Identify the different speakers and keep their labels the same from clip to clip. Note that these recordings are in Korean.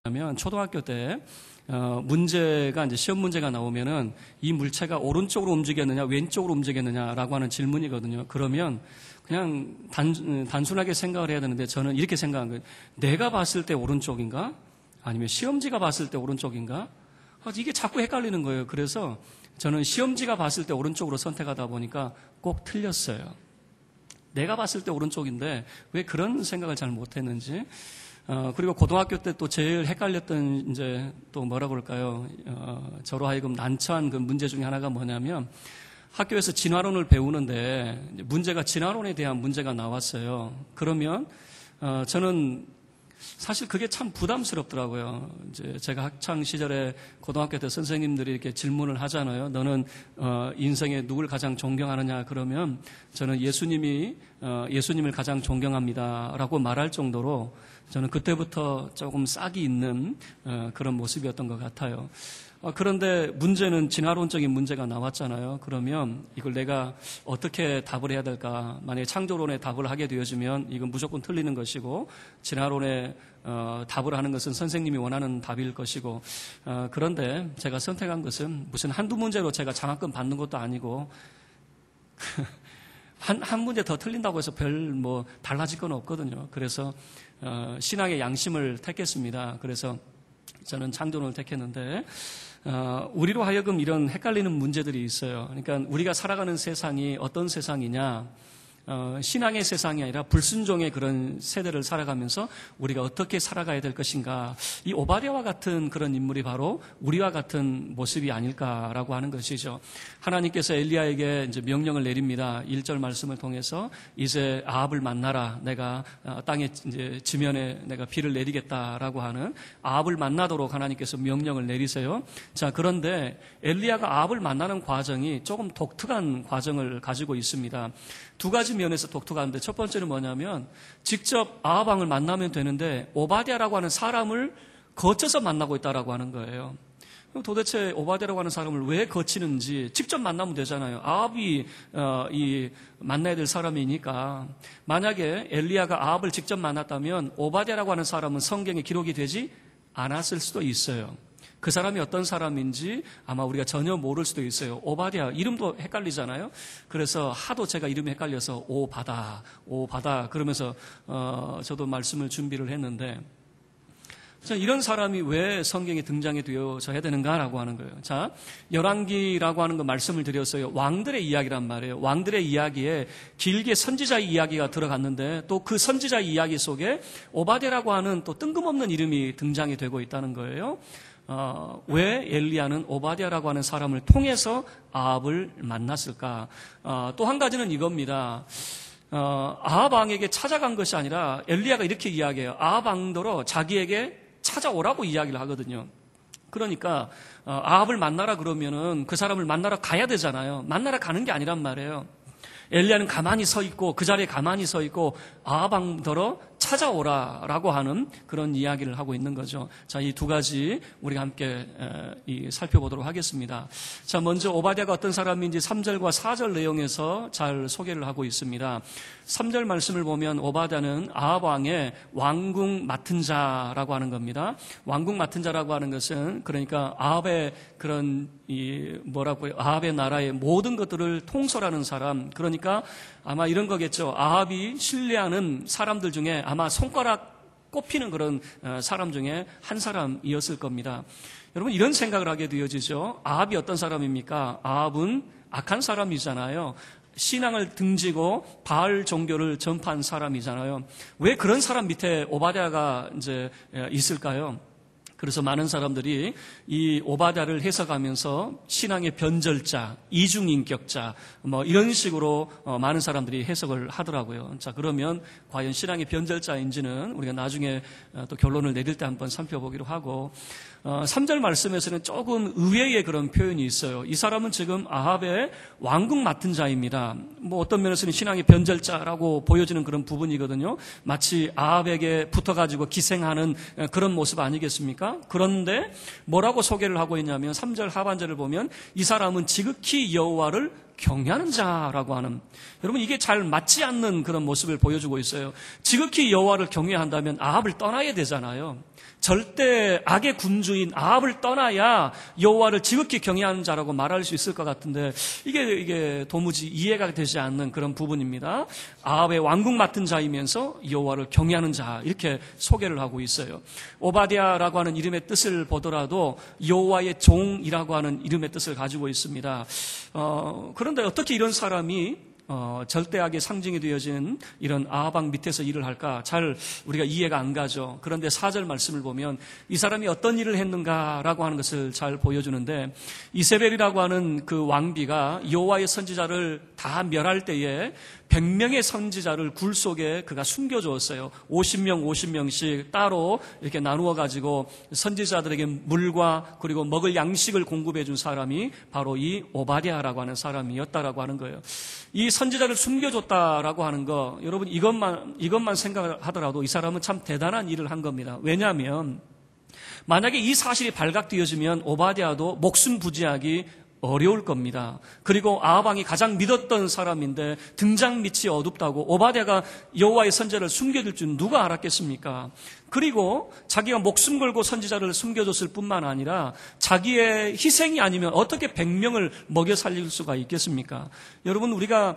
Speaker 1: 하면 초등학교 때 문제가 이제 시험 문제가 나오면은 이 물체가 오른쪽으로 움직였느냐 왼쪽으로 움직였느냐라고 하는 질문이거든요. 그러면 그냥 단순하게 생각을 해야 되는데 저는 이렇게 생각한 거예요. 내가 봤을 때 오른쪽인가? 아니면 시험지가 봤을 때 오른쪽인가? 이게 자꾸 헷갈리는 거예요. 그래서 저는 시험지가 봤을 때 오른쪽으로 선택하다 보니까 꼭 틀렸어요. 내가 봤을 때 오른쪽인데 왜 그런 생각을 잘 못했는지. 그리고 고등학교 때 또 제일 헷갈렸던 이제 또 뭐라고 그럴까요? 저로 하여금 난처한 그 문제 중에 하나가 뭐냐면 학교에서 진화론을 배우는데 문제가 진화론에 대한 문제가 나왔어요. 그러면 저는 사실 그게 참 부담스럽더라고요. 이제 제가 학창 시절에 고등학교 때 선생님들이 이렇게 질문을 하잖아요. 너는 인생에 누굴 가장 존경하느냐? 그러면 저는 예수님을 가장 존경합니다라고 말할 정도로 저는 그때부터 조금 싹이 있는 그런 모습이었던 것 같아요. 그런데 문제는 진화론적인 문제가 나왔잖아요. 그러면 이걸 내가 어떻게 답을 해야 될까? 만약에 창조론에 답을 하게 되어지면 이건 무조건 틀리는 것이고 진화론에 답을 하는 것은 선생님이 원하는 답일 것이고 그런데 제가 선택한 것은 무슨 한두 문제로 제가 장학금 받는 것도 아니고 한 문제 더 틀린다고 해서 별 달라질 건 없거든요. 그래서 신앙의 양심을 택했습니다. 그래서 저는 창조론을 택했는데 우리로 하여금 이런 헷갈리는 문제들이 있어요. 그러니까 우리가 살아가는 세상이 어떤 세상이냐, 신앙의 세상이 아니라 불순종의 그런 세대를 살아가면서 우리가 어떻게 살아가야 될 것인가. 이 오바댜와 같은 그런 인물이 바로 우리와 같은 모습이 아닐까라고 하는 것이죠. 하나님께서 엘리야에게 이제 명령을 내립니다. 1절 말씀을 통해서 이제 아합을 만나라. 내가 땅의 이제 지면에 내가 비를 내리겠다라고 하는 아합을 만나도록 하나님께서 명령을 내리세요. 자, 그런데 엘리야가 아합을 만나는 과정이 조금 독특한 과정을 가지고 있습니다. 두 가지 면에서 독특한데 첫 번째는 뭐냐면 직접 아합 왕을 만나면 되는데 오바댜라고 하는 사람을 거쳐서 만나고 있다라고 하는 거예요. 도대체 오바댜라고 하는 사람을 왜 거치는지 직접 만나면 되잖아요. 아합이 만나야 될 사람이니까. 만약에 엘리야가 아합을 직접 만났다면 오바댜라고 하는 사람은 성경에 기록이 되지 않았을 수도 있어요. 그 사람이 어떤 사람인지 아마 우리가 전혀 모를 수도 있어요. 오바댜 이름도 헷갈리잖아요. 그래서 하도 제가 이름이 헷갈려서 오바다 그러면서 저도 말씀을 준비를 했는데 자, 이런 사람이 왜 성경에 등장이 되어져야 되는가라고 하는 거예요. 자, 열왕기라고 하는 거 말씀을 드렸어요. 왕들의 이야기란 말이에요. 왕들의 이야기에 길게 선지자의 이야기가 들어갔는데 또 그 선지자의 이야기 속에 오바댜라고 하는 또 뜬금없는 이름이 등장이 되고 있다는 거예요. 왜 엘리야는 오바댜라고 하는 사람을 통해서 아합을 만났을까? 또 한 가지는 이겁니다. 아합 왕에게 찾아간 것이 아니라 엘리야가 이렇게 이야기해요. 아합 왕더러 자기에게 찾아오라고 이야기를 하거든요. 그러니까 아합을 만나라 그러면은 그 사람을 만나러 가야 되잖아요. 만나러 가는 게 아니란 말이에요. 엘리야는 가만히 서 있고 그 자리에 가만히 서 있고 아합 왕더러 찾아오라라고 하는 그런 이야기를 하고 있는 거죠. 자, 이 두 가지 우리가 함께 살펴보도록 하겠습니다. 자, 먼저 오바댜가 어떤 사람인지 3절과 4절 내용에서 잘 소개를 하고 있습니다. 3절 말씀을 보면 오바댜는 아합 왕의 왕궁 맡은 자라고 하는 겁니다. 왕궁 맡은 자라고 하는 것은 그러니까 아합의 그런 아합의 나라의 모든 것들을 통솔하는 사람. 그러니까 아마 이런 거겠죠. 아합이 신뢰하는 사람들 중에 아마 손가락 꼽히는 그런 사람 중에 한 사람이었을 겁니다. 여러분 이런 생각을 하게 되어지죠. 아합이 어떤 사람입니까? 아합은 악한 사람이잖아요. 신앙을 등지고 바알 종교를 전파한 사람이잖아요. 왜 그런 사람 밑에 오바댜가 이제 있을까요? 그래서 많은 사람들이 이 오바댜를 해석하면서 신앙의 변절자, 이중인격자, 이런 식으로 많은 사람들이 해석을 하더라고요. 자, 그러면 과연 신앙의 변절자인지는 우리가 나중에 또 결론을 내릴 때 한번 살펴보기로 하고, 3절 말씀에서는 조금 의외의 그런 표현이 있어요. 이 사람은 지금 아합의 왕궁 맡은 자입니다. 어떤 면에서는 신앙의 변절자라고 보여지는 그런 부분이거든요. 마치 아합에게 붙어가지고 기생하는 그런 모습 아니겠습니까? 그런데 뭐라고 소개를 하고 있냐면 3절 하반절을 보면 이 사람은 지극히 여호와를 경외하는 자라고 하는, 여러분 이게 잘 맞지 않는 그런 모습을 보여주고 있어요. 지극히 여호와를 경외한다면 아합을 떠나야 되잖아요. 절대 악의 군주인 아합을 떠나야 여호와를 지극히 경외하는 자라고 말할 수 있을 것 같은데 이게 도무지 이해가 되지 않는 그런 부분입니다. 아합의 왕궁 맡은 자이면서 여호와를 경외하는 자 이렇게 소개를 하고 있어요. 오바댜라고 하는 이름의 뜻을 보더라도 여호와의 종이라고 하는 이름의 뜻을 가지고 있습니다. 그런데 어떻게 이런 사람이 절대악의 상징이 되어진 이런 아합 왕 밑에서 일을 할까 잘 우리가 이해가 안 가죠. 그런데 4절 말씀을 보면 이 사람이 어떤 일을 했는가라고 하는 것을 잘 보여주는데 이세벨이라고 하는 그 왕비가 여호와의 선지자를 다 멸할 때에 100명의 선지자를 굴 속에 그가 숨겨주었어요. 50명씩 따로 이렇게 나누어 가지고 선지자들에게 물과 그리고 먹을 양식을 공급해 준 사람이 바로 이 오바댜라고 하는 사람이었다라고 하는 거예요. 이 선지자를 숨겨줬다라고 하는 거 여러분 이것만 생각하더라도 이 사람은 참 대단한 일을 한 겁니다. 왜냐하면 만약에 이 사실이 발각되어지면 오바댜도 목숨 부지하기 어려울 겁니다. 그리고 아합 왕이 가장 믿었던 사람인데 등장 밑이 어둡다고 오바댜가 여호와의 선지자를 숨겨둘 줄 누가 알았겠습니까? 그리고 자기가 목숨 걸고 선지자를 숨겨줬을 뿐만 아니라 자기의 희생이 아니면 어떻게 100명을 먹여 살릴 수가 있겠습니까? 여러분 우리가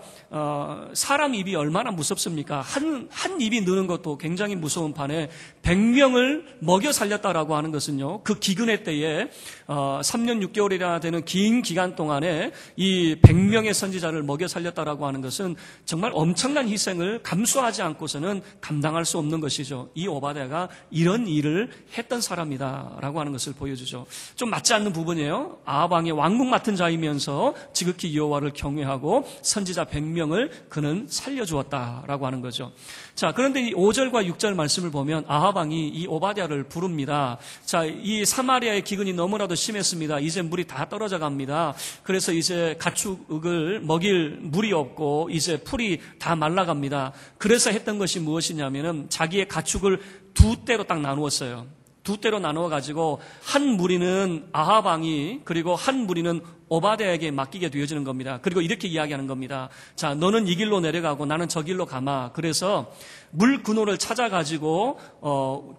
Speaker 1: 사람 입이 얼마나 무섭습니까? 한 입이 느는 것도 굉장히 무서운 판에 100명을 먹여 살렸다라고 하는 것은요. 그 기근의 때에 3년 6개월이나 되는 긴 기간 동안에 이 100명의 선지자를 먹여 살렸다라고 하는 것은 정말 엄청난 희생을 감수하지 않고서는 감당할 수 없는 것이죠. 이 오바댜가 이런 일을 했던 사람이다라고 하는 것을 보여주죠. 좀 맞지 않는 부분이에요. 아합 왕의 왕궁 맡은 자이면서 지극히 여호와를 경외하고 선지자 100명을 그는 살려주었다라고 하는 거죠. 자, 그런데 이 5절과 6절 말씀을 보면 아합 왕이 이 오바댜를 부릅니다. 자, 이 사마리아의 기근이 너무나도 심했습니다. 이제 물이 다 떨어져 갑니다. 그래서 이제 가축을 먹일 물이 없고 이제 풀이 다 말라갑니다. 그래서 했던 것이 무엇이냐면은 자기의 가축을 두 떼로 딱 나누었어요. 두 떼로 나누어 가지고 한 무리는 아합 왕이 그리고 한 무리는 오바댜에게 맡기게 되어지는 겁니다. 그리고 이렇게 이야기하는 겁니다. 자, 너는 이 길로 내려가고 나는 저 길로 가마. 그래서 물 근원을 찾아가지고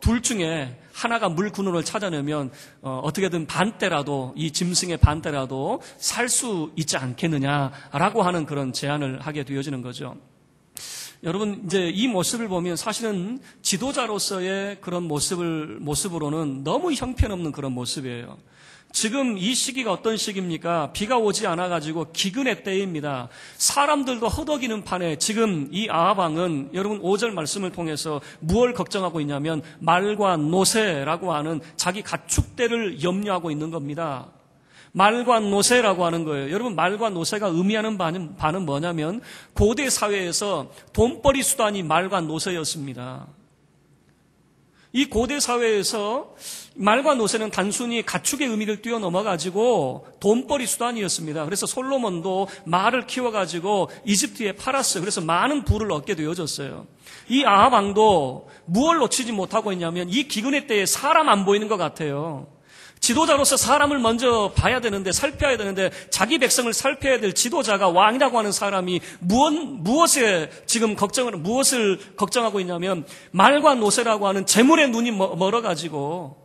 Speaker 1: 둘 중에 하나가 물 근원을 찾아내면 어떻게든 반대라도 이 짐승의 반대라도 살 수 있지 않겠느냐라고 하는 그런 제안을 하게 되어지는 거죠. 여러분 이제 이 모습을 보면 사실은 지도자로서의 그런 모습으로는 너무 형편없는 그런 모습이에요. 지금 이 시기가 어떤 시기입니까? 비가 오지 않아가지고 기근의 때입니다. 사람들도 허덕이는 판에 지금 이 아합 왕은 여러분 5절 말씀을 통해서 무엇을 걱정하고 있냐면 말과 노새라고 하는 자기 가축대를 염려하고 있는 겁니다. 말과 노새라고 하는 거예요. 여러분 말과 노새가 의미하는 바는 뭐냐면 고대 사회에서 돈벌이 수단이 말과 노새였습니다. 이 고대 사회에서 말과 노새는 단순히 가축의 의미를 뛰어넘어가지고 돈벌이 수단이었습니다. 그래서 솔로몬도 말을 키워가지고 이집트에 팔았어요. 그래서 많은 부를 얻게 되어졌어요. 이 아합 왕도 무엇을 놓치지 못하고 있냐면 이 기근의 때에 사람 안 보이는 것 같아요. 지도자로서 사람을 먼저 봐야 되는데 살펴야 되는데 자기 백성을 살펴야 될 지도자가 왕이라고 하는 사람이 무엇을 걱정하고 있냐면 말과 노새라고 하는 재물의 눈이 멀어가지고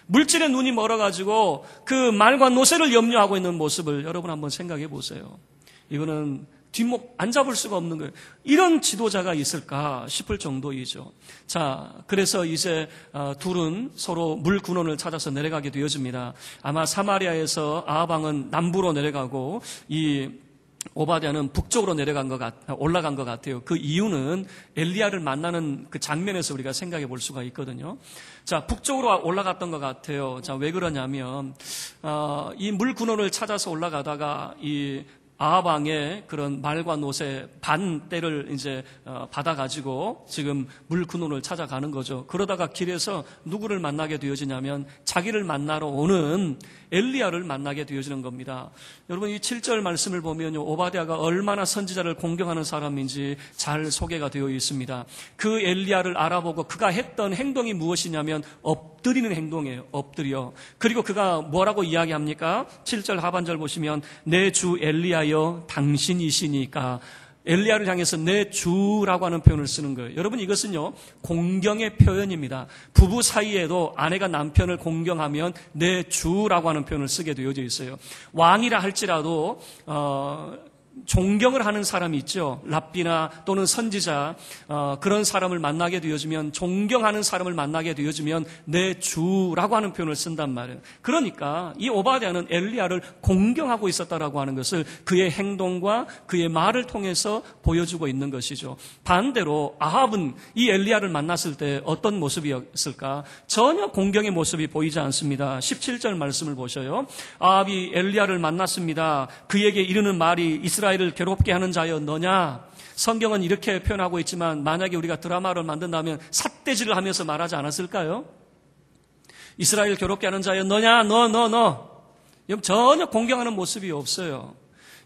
Speaker 1: 물질의 눈이 멀어가지고 그 말과 노새를 염려하고 있는 모습을 여러분 한번 생각해 보세요. 이거는 뒷목 안 잡을 수가 없는 거예요. 이런 지도자가 있을까 싶을 정도이죠. 자, 그래서 이제 둘은 서로 물 근원을 찾아서 내려가게 되어집니다. 아마 사마리아에서 아합 왕은 남부로 내려가고 이 오바댜는 북쪽으로 올라간 것 같아요. 그 이유는 엘리야를 만나는 그 장면에서 우리가 생각해 볼 수가 있거든요. 자, 북쪽으로 올라갔던 것 같아요. 자, 왜 그러냐면 이 물 근원을 찾아서 올라가다가 이 아합 왕의 그런 말과 노새 반 떼를 이제 받아가지고 지금 물 근원을 찾아가는 거죠. 그러다가 길에서 누구를 만나게 되어지냐면 자기를 만나러 오는 엘리야를 만나게 되어지는 겁니다. 여러분 이 7절 말씀을 보면 오바댜가 얼마나 선지자를 공경하는 사람인지 잘 소개가 되어 있습니다. 그 엘리야를 알아보고 그가 했던 행동이 무엇이냐면 엎드리는 행동이에요. 엎드려. 그리고 그가 뭐라고 이야기합니까? 7절 하반절 보시면 내 주 엘리야여 당신이시니까 엘리야를 향해서 내 주라고 하는 표현을 쓰는 거예요. 여러분, 이것은요, 공경의 표현입니다. 부부 사이에도 아내가 남편을 공경하면 내 주라고 하는 표현을 쓰게 되어져 있어요. 왕이라 할지라도 존경을 하는 사람이 있죠. 랍비나 또는 선지자, 그런 사람을 만나게 되어지면, 존경하는 사람을 만나게 되어지면 내 주라고 하는 표현을 쓴단 말이에요. 그러니까 이 오바댜는 엘리야를 공경하고 있었다라고 하는 것을 그의 행동과 그의 말을 통해서 보여주고 있는 것이죠. 반대로 아합은 이 엘리야를 만났을 때 어떤 모습이었을까? 전혀 공경의 모습이 보이지 않습니다. 17절 말씀을 보셔요. 아합이 엘리야를 만났습니다. 그에게 이르는 말이 이스라엘을 괴롭게 하는 자여 너냐? 성경은 이렇게 표현하고 있지만 만약에 우리가 드라마를 만든다면 삿대질을 하면서 말하지 않았을까요? 이스라엘 괴롭게 하는 자여 너냐? 너. 전혀 공경하는 모습이 없어요.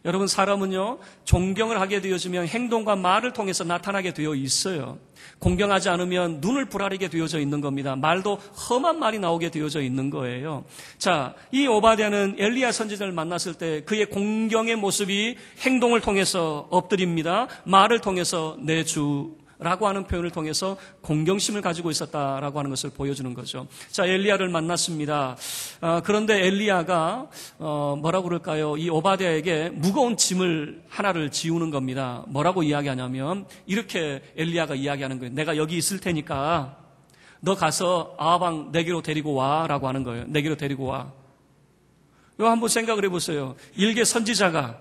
Speaker 1: 여러분, 사람은요, 존경을 하게 되어지면 행동과 말을 통해서 나타나게 되어 있어요. 공경하지 않으면 눈을 부라리게 되어져 있는 겁니다. 말도 험한 말이 나오게 되어져 있는 거예요. 자, 이 오바댜는 엘리야 선지자를 만났을 때 그의 공경의 모습이 행동을 통해서 엎드립니다. 말을 통해서 내 주라고 하는 표현을 통해서 공경심을 가지고 있었다라고 하는 것을 보여주는 거죠. 자, 엘리야를 만났습니다. 그런데 엘리야가 뭐라고 그럴까요? 이 오바댜에게 무거운 짐을 하나를 지우는 겁니다. 뭐라고 이야기하냐면 이렇게 엘리야가 이야기하는 거예요. 내가 여기 있을 테니까 너 가서 아합 왕 내게로 데리고 와라고 하는 거예요. 내게로 데리고 와. 이거 한번 생각을 해보세요. 일개 선지자가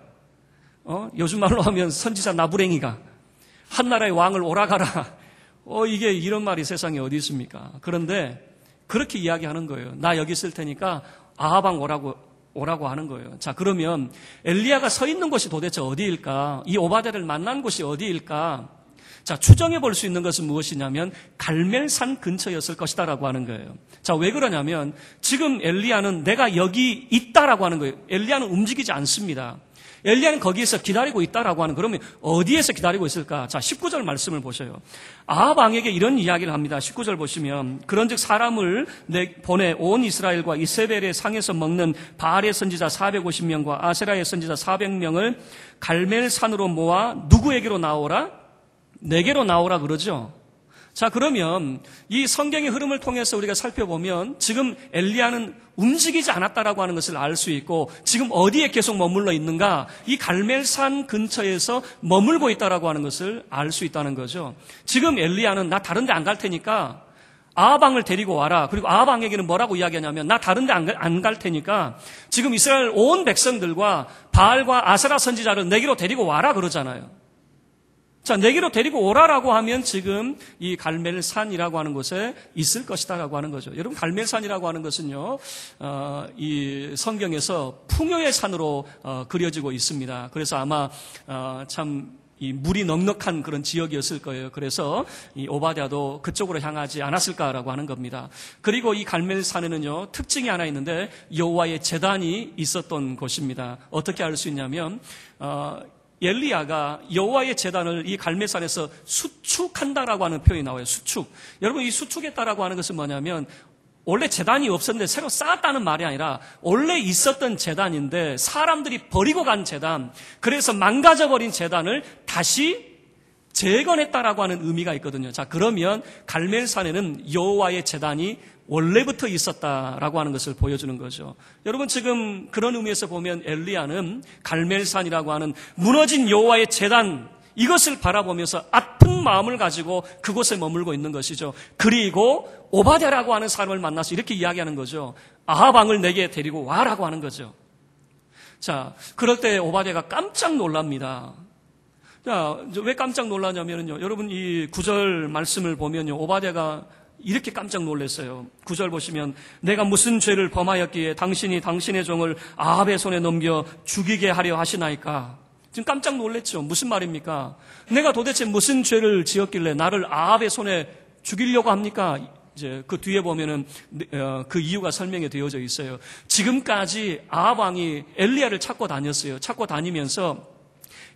Speaker 1: 요즘 말로 하면 선지자 나부랭이가 한 나라의 왕을 오라가라. 이게 이런 말이 세상에 어디 있습니까? 그런데 그렇게 이야기하는 거예요. 나 여기 있을 테니까 아합 왕 오라고 하는 거예요. 자, 그러면 엘리야가 서 있는 곳이 도대체 어디일까? 이 오바댜를 만난 곳이 어디일까? 자, 추정해 볼 수 있는 것은 무엇이냐면 갈멜산 근처였을 것이다라고 하는 거예요. 자, 왜 그러냐면 지금 엘리야는 내가 여기 있다라고 하는 거예요. 엘리야는 움직이지 않습니다. 엘리야는 거기에서 기다리고 있다라고 하는, 그러면 어디에서 기다리고 있을까? 자, 19절 말씀을 보셔요. 아합 왕에게 이런 이야기를 합니다. 19절 보시면 그런즉 사람을 보내 온 이스라엘과 이세벨의 상에서 먹는 바알의 선지자 450명과 아세라의 선지자 400명을 갈멜산으로 모아 누구에게로 나오라? 내게로 나오라 그러죠. 자, 그러면 이 성경의 흐름을 통해서 우리가 살펴보면 지금 엘리야는 움직이지 않았다라고 하는 것을 알 수 있고 지금 어디에 계속 머물러 있는가? 이 갈멜산 근처에서 머물고 있다라고 하는 것을 알 수 있다는 거죠. 지금 엘리야는 나 다른 데 안 갈 테니까 아합 왕을 데리고 와라. 그리고 아합 왕에게는 뭐라고 이야기하냐면 나 다른 데 안 갈 테니까 지금 이스라엘 온 백성들과 바알과 아세라 선지자를 내게로 데리고 와라 그러잖아요. 자, 내게로 데리고 오라라고 하면 지금 이 갈멜산이라고 하는 곳에 있을 것이다라고 하는 거죠. 여러분, 갈멜산이라고 하는 것은요, 이 성경에서 풍요의 산으로 그려지고 있습니다. 그래서 아마 참 이 물이 넉넉한 그런 지역이었을 거예요. 그래서 이 오바댜도 그쪽으로 향하지 않았을까라고 하는 겁니다. 그리고 이 갈멜산에는요, 특징이 하나 있는데 여호와의 제단이 있었던 곳입니다. 어떻게 알 수 있냐면 엘리야가 여호와의 제단을 이 갈멜산에서 수축한다라고 하는 표현이 나와요. 수축. 여러분, 이 수축했다라고 하는 것은 뭐냐면 원래 제단이 없었는데 새로 쌓았다는 말이 아니라 원래 있었던 제단인데 사람들이 버리고 간 제단, 그래서 망가져버린 제단을 다시 재건했다라고 하는 의미가 있거든요. 자, 그러면 갈멜산에는 여호와의 제단이 원래부터 있었다라고 하는 것을 보여주는 거죠. 여러분, 지금 그런 의미에서 보면 엘리야는 갈멜산이라고 하는 무너진 여호와의 제단, 이것을 바라보면서 아픈 마음을 가지고 그곳에 머물고 있는 것이죠. 그리고 오바댜라고 하는 사람을 만나서 이렇게 이야기하는 거죠. 아합 왕을 내게 데리고 와라고 하는 거죠. 자, 그럴 때 오바댜가 깜짝 놀랍니다. 자, 왜 깜짝 놀라냐면요, 여러분 이 9절 말씀을 보면요, 오바댜가 이렇게 깜짝 놀랐어요. 9절 보시면 내가 무슨 죄를 범하였기에 당신이 당신의 종을 아합의 손에 넘겨 죽이게 하려 하시나이까? 지금 깜짝 놀랐죠. 무슨 말입니까? 내가 도대체 무슨 죄를 지었길래 나를 아합의 손에 죽이려고 합니까? 이제 그 뒤에 보면은 그 이유가 설명이 되어져 있어요. 지금까지 아합 왕이 엘리야를 찾고 다녔어요. 찾고 다니면서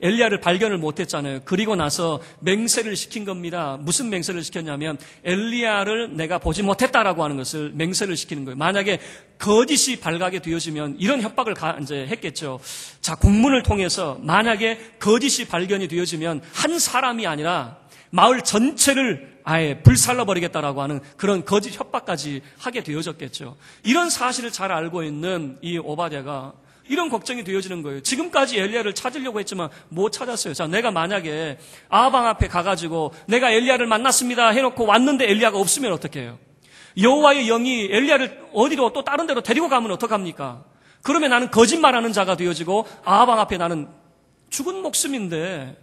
Speaker 1: 엘리야를 발견을 못했잖아요. 그리고 나서 맹세를 시킨 겁니다. 무슨 맹세를 시켰냐면 엘리야를 내가 보지 못했다라고 하는 것을 맹세를 시키는 거예요. 만약에 거짓이 발각이 되어지면 이런 협박을 이제 했겠죠. 자, 공문을 통해서 만약에 거짓이 발견이 되어지면 한 사람이 아니라 마을 전체를 아예 불살라버리겠다라고 하는 그런 거짓 협박까지 하게 되어졌겠죠. 이런 사실을 잘 알고 있는 이 오바댜가 이런 걱정이 되어지는 거예요. 지금까지 엘리야를 찾으려고 했지만 못 찾았어요. 자, 내가 만약에 아방 앞에 가가지고 내가 엘리야를 만났습니다 해놓고 왔는데 엘리야가 없으면 어떻게 해요? 여호와의 영이 엘리야를 어디로 또 다른 데로 데리고 가면 어떡합니까? 그러면 나는 거짓말하는 자가 되어지고 아방 앞에 나는 죽은 목숨인데,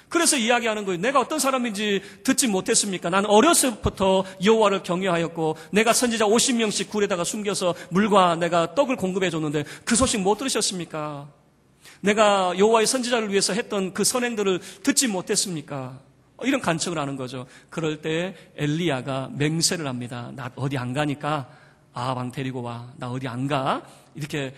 Speaker 1: 그래서 이야기하는 거예요. 내가 어떤 사람인지 듣지 못했습니까? 나는 어려서부터 여호와를 경외하였고 내가 선지자 50명씩 굴에다가 숨겨서 물과 내가 떡을 공급해 줬는데 그 소식 못 들으셨습니까? 내가 여호와의 선지자를 위해서 했던 그 선행들을 듣지 못했습니까? 이런 간청을 하는 거죠. 그럴 때 엘리야가 맹세를 합니다. 나 어디 안 가니까 아방 데리고 와. 나 어디 안 가. 이렇게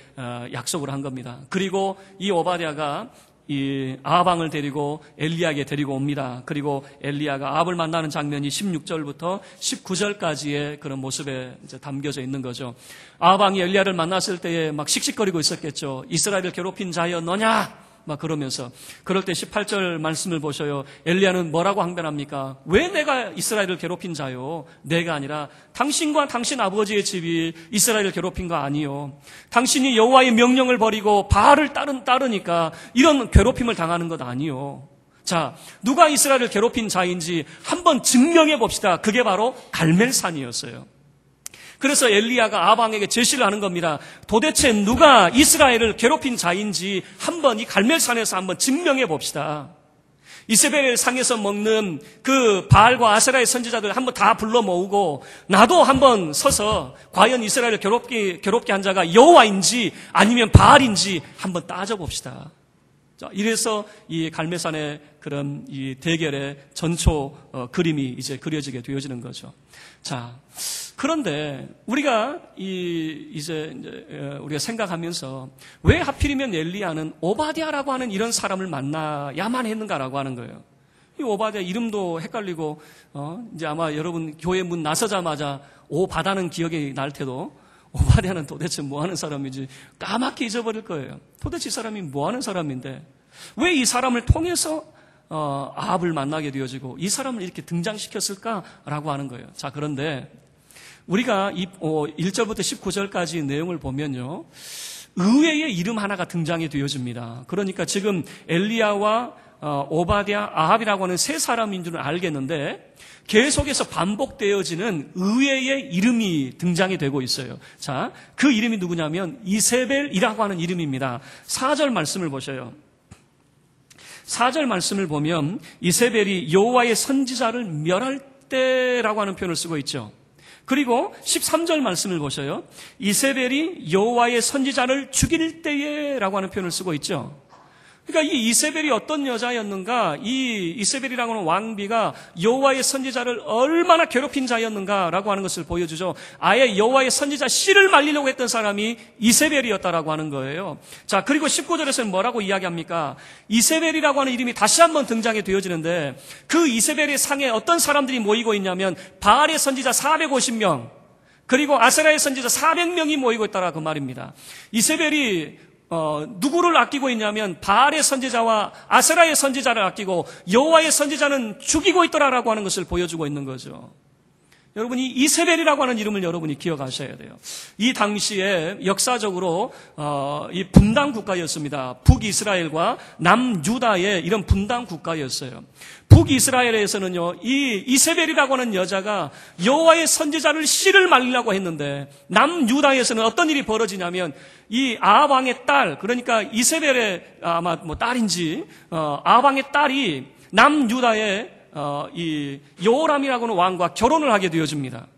Speaker 1: 약속을 한 겁니다. 그리고 이 오바댜가 이 아방을 데리고 엘리야에게 데리고 옵니다. 그리고 엘리야가 아합을 만나는 장면이 16절부터 19절까지의 그런 모습에 이제 담겨져 있는 거죠. 아방이 엘리야를 만났을 때에 막 씩씩거리고 있었겠죠. 이스라엘을 괴롭힌 자여 너냐? 막 그러면서, 그럴 때 18절 말씀을 보셔요. 엘리야는 뭐라고 항변합니까? 왜 내가 이스라엘을 괴롭힌 자요? 내가 아니라 당신과 당신 아버지의 집이 이스라엘을 괴롭힌 거 아니요. 당신이 여호와의 명령을 버리고 바알을 따르니까 이런 괴롭힘을 당하는 것 아니요. 자, 누가 이스라엘을 괴롭힌 자인지 한번 증명해 봅시다. 그게 바로 갈멜산이었어요. 그래서 엘리야가 아방에게 제시를 하는 겁니다. 도대체 누가 이스라엘을 괴롭힌 자인지 한번 이 갈멜산에서 한번 증명해 봅시다. 이세벨 상에서 먹는 그 바알과 아세라의 선지자들 한번 다 불러 모으고 나도 한번 서서 과연 이스라엘을 괴롭게 한 자가 여호와인지 아니면 바알인지 한번 따져봅시다. 자, 이래서 이 갈멜산의 그런 이 대결의 전초 그림이 이제 그려지게 되어지는 거죠. 자, 그런데 우리가 이제 우리가 생각하면서 왜 하필이면 엘리야는 오바댜라고 하는 이런 사람을 만나야만 했는가라고 하는 거예요. 이 오바댜 이름도 헷갈리고 이제 아마 여러분 교회 문 나서자마자 오바다는 기억이 날 테도 오바댜는 도대체 뭐 하는 사람인지 까맣게 잊어버릴 거예요. 도대체 이 사람이 뭐 하는 사람인데 왜 이 사람을 통해서 아합을 만나게 되어지고 이 사람을 이렇게 등장시켰을까라고 하는 거예요. 자, 그런데 우리가 1절부터 19절까지 내용을 보면요, 의외의 이름 하나가 등장이 되어집니다. 그러니까 지금 엘리야와 오바댜, 아합이라고 하는 세 사람인 줄은 알겠는데 계속해서 반복되어지는 의외의 이름이 등장이 되고 있어요. 자, 그 이름이 누구냐면 이세벨이라고 하는 이름입니다. 4절 말씀을 보셔요. 4절 말씀을 보면 이세벨이 여호와의 선지자를 멸할 때라고 하는 표현을 쓰고 있죠. 그리고 13절 말씀을 보셔요. 이세벨이 여호와의 선지자를 죽일 때에라고 하는 표현을 쓰고 있죠. 그러니까 이 이세벨이 어떤 여자였는가, 이 이세벨이라고 하는 왕비가 여호와의 선지자를 얼마나 괴롭힌 자였는가라고 하는 것을 보여주죠. 아예 여호와의 선지자 씨를 말리려고 했던 사람이 이세벨이었다라고 하는 거예요. 자, 그리고 19절에서는 뭐라고 이야기합니까? 이세벨이라고 하는 이름이 다시 한번 등장이 되어지는데 그 이세벨의 상에 어떤 사람들이 모이고 있냐면 바알의 선지자 450명 그리고 아세라의 선지자 400명이 모이고 있다라고 말입니다. 이세벨이 누구를 아끼고 있냐면 바알의 선지자와 아세라의 선지자를 아끼고 여호와의 선지자는 죽이고 있더라라고 하는 것을 보여주고 있는 거죠. 여러분이 이세벨이라고 하는 이름을 여러분이 기억하셔야 돼요. 이 당시에 역사적으로 이 분단 국가였습니다. 북이스라엘과 남유다의 이런 분단 국가였어요. 북이스라엘에서는요, 이 이세벨이라고 하는 여자가 여호와의 선지자를 씨를 말리려고 했는데 남유다에서는 어떤 일이 벌어지냐면 이 아합 왕의 딸, 그러니까 이세벨의 아마 뭐 딸인지 아합 왕의 딸이 남유다의 이 여호람이라고 하는 왕과 결혼을 하게 되어집니다.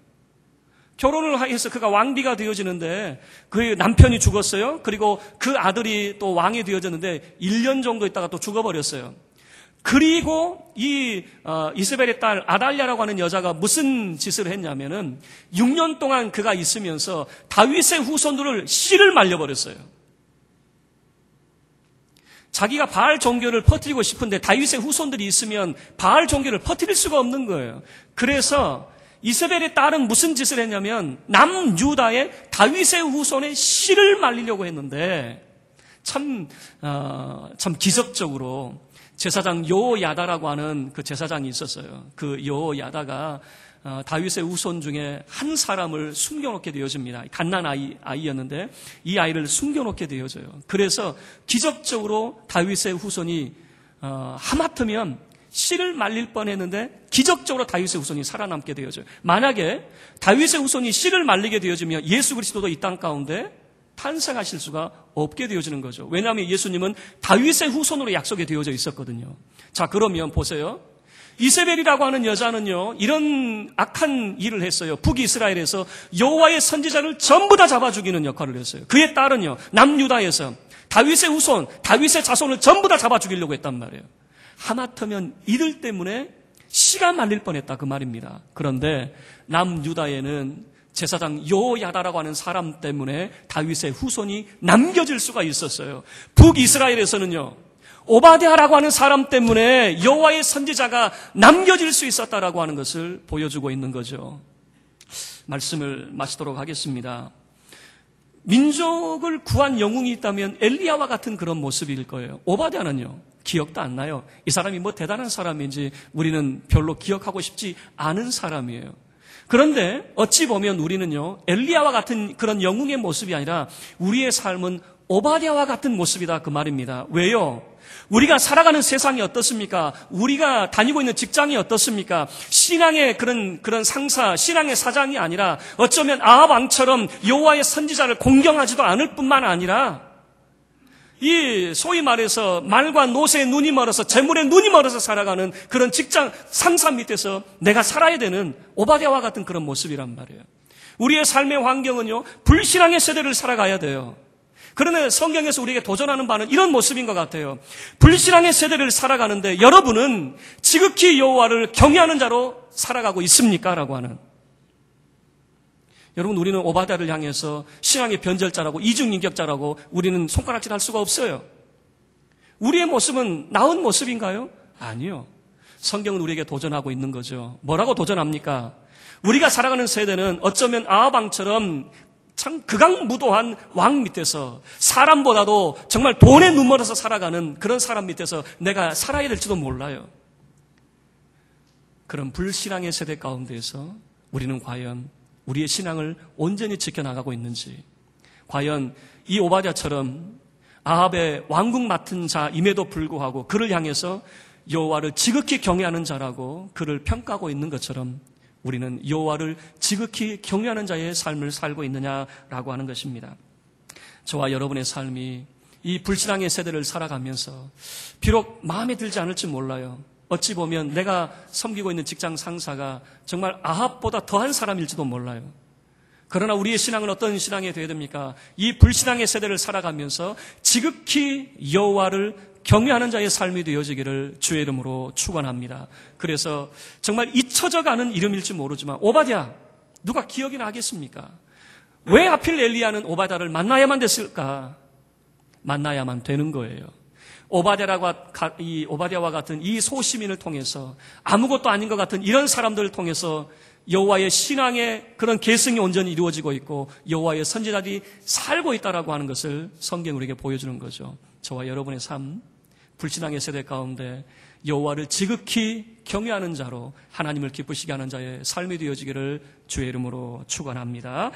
Speaker 1: 결혼을 해서 그가 왕비가 되어지는데 그 남편이 죽었어요. 그리고 그 아들이 또 왕이 되어졌는데 1년 정도 있다가 또 죽어버렸어요. 그리고 이 이세벨의 딸 아달랴라고 하는 여자가 무슨 짓을 했냐면은 6년 동안 그가 있으면서 다윗의 후손들을 씨를 말려버렸어요. 자기가 바알 종교를 퍼뜨리고 싶은데 다윗의 후손들이 있으면 바알 종교를 퍼뜨릴 수가 없는 거예요. 그래서 이세벨의 딸은 무슨 짓을 했냐면 남유다의 다윗의 후손의 씨를 말리려고 했는데 참 기적적으로 제사장 여호야다라고 하는 그 제사장이 있었어요. 그 여호야다가 다윗의 후손 중에 한 사람을 숨겨놓게 되어집니다. 갓난 아이였는데 이 아이를 숨겨놓게 되어져요. 그래서 기적적으로 다윗의 후손이 하마터면 씨를 말릴 뻔했는데 기적적으로 다윗의 후손이 살아남게 되어져요. 만약에 다윗의 후손이 씨를 말리게 되어지면 예수 그리스도도 이 땅 가운데 탄생하실 수가 없게 되어지는 거죠. 왜냐하면 예수님은 다윗의 후손으로 약속이 되어져 있었거든요. 자, 그러면 보세요. 이세벨이라고 하는 여자는요, 이런 악한 일을 했어요. 북이스라엘에서 여호와의 선지자를 전부 다 잡아 죽이는 역할을 했어요. 그의 딸은요, 남유다에서 다윗의 후손, 다윗의 자손을 전부 다 잡아 죽이려고 했단 말이에요. 하마터면 이들 때문에 씨가 말릴 뻔했다 그 말입니다. 그런데 남유다에는 제사장 여호야다라고 하는 사람 때문에 다윗의 후손이 남겨질 수가 있었어요. 북이스라엘에서는요, 오바댜라고 하는 사람 때문에 여호와의 선지자가 남겨질 수 있었다라고 하는 것을 보여주고 있는 거죠. 말씀을 마치도록 하겠습니다. 민족을 구한 영웅이 있다면 엘리야와 같은 그런 모습일 거예요. 오바댜는요, 기억도 안 나요. 이 사람이 뭐 대단한 사람인지 우리는 별로 기억하고 싶지 않은 사람이에요. 그런데 어찌 보면 우리는요, 엘리야와 같은 그런 영웅의 모습이 아니라 우리의 삶은 오바댜와 같은 모습이다 그 말입니다. 왜요? 우리가 살아가는 세상이 어떻습니까? 우리가 다니고 있는 직장이 어떻습니까? 신앙의 그런 상사, 신앙의 사장이 아니라 어쩌면 아합 왕처럼 여호와의 선지자를 공경하지도 않을 뿐만 아니라 이 소위 말해서 말과 노새의 눈이 멀어서 재물의 눈이 멀어서 살아가는 그런 직장 상사 밑에서 내가 살아야 되는 오바댜와 같은 그런 모습이란 말이에요. 우리의 삶의 환경은요, 불신앙의 세대를 살아가야 돼요. 그런데 성경에서 우리에게 도전하는 바는 이런 모습인 것 같아요. 불신앙의 세대를 살아가는데 여러분은 지극히 여호와를 경외하는 자로 살아가고 있습니까? 라고 하는. 여러분, 우리는 오바댜를 향해서 신앙의 변절자라고 이중인격자라고 우리는 손가락질할 수가 없어요. 우리의 모습은 나은 모습인가요? 아니요. 성경은 우리에게 도전하고 있는 거죠. 뭐라고 도전합니까? 우리가 살아가는 세대는 어쩌면 아합 왕처럼 참 극악무도한 왕 밑에서 사람보다도 정말 돈에 눈멀어서 살아가는 그런 사람 밑에서 내가 살아야 될지도 몰라요. 그런 불신앙의 세대 가운데에서 우리는 과연 우리의 신앙을 온전히 지켜나가고 있는지, 과연 이 오바댜처럼 아합의 왕국 맡은 자임에도 불구하고 그를 향해서 여호와를 지극히 경외하는 자라고 그를 평가하고 있는 것처럼 우리는 여호와를 지극히 경외하는 자의 삶을 살고 있느냐라고 하는 것입니다. 저와 여러분의 삶이 이 불신앙의 세대를 살아가면서 비록 마음에 들지 않을지 몰라요. 어찌 보면 내가 섬기고 있는 직장 상사가 정말 아합보다 더한 사람일지도 몰라요. 그러나 우리의 신앙은 어떤 신앙이 되어야 됩니까? 이 불신앙의 세대를 살아가면서 지극히 여호와를 경외하는 자의 삶이 되어지기를 주의 이름으로 축원합니다. 그래서 정말 잊혀져가는 이름일지 모르지만 오바댜, 누가 기억이 나겠습니까? 왜 하필 엘리야는 오바댜를 만나야만 됐을까? 만나야만 되는 거예요. 오바댜와 같은 이 소시민을 통해서 아무것도 아닌 것 같은 이런 사람들을 통해서 여호와의 신앙의 그런 계승이 온전히 이루어지고 있고 여호와의 선지자들이 살고 있다라고 하는 것을 성경 우리에게 보여주는 거죠. 저와 여러분의 삶, 불신앙의 세대 가운데 여호와를 지극히 경외하는 자로 하나님을 기쁘시게 하는 자의 삶이 되어지기를 주의 이름으로 축원합니다.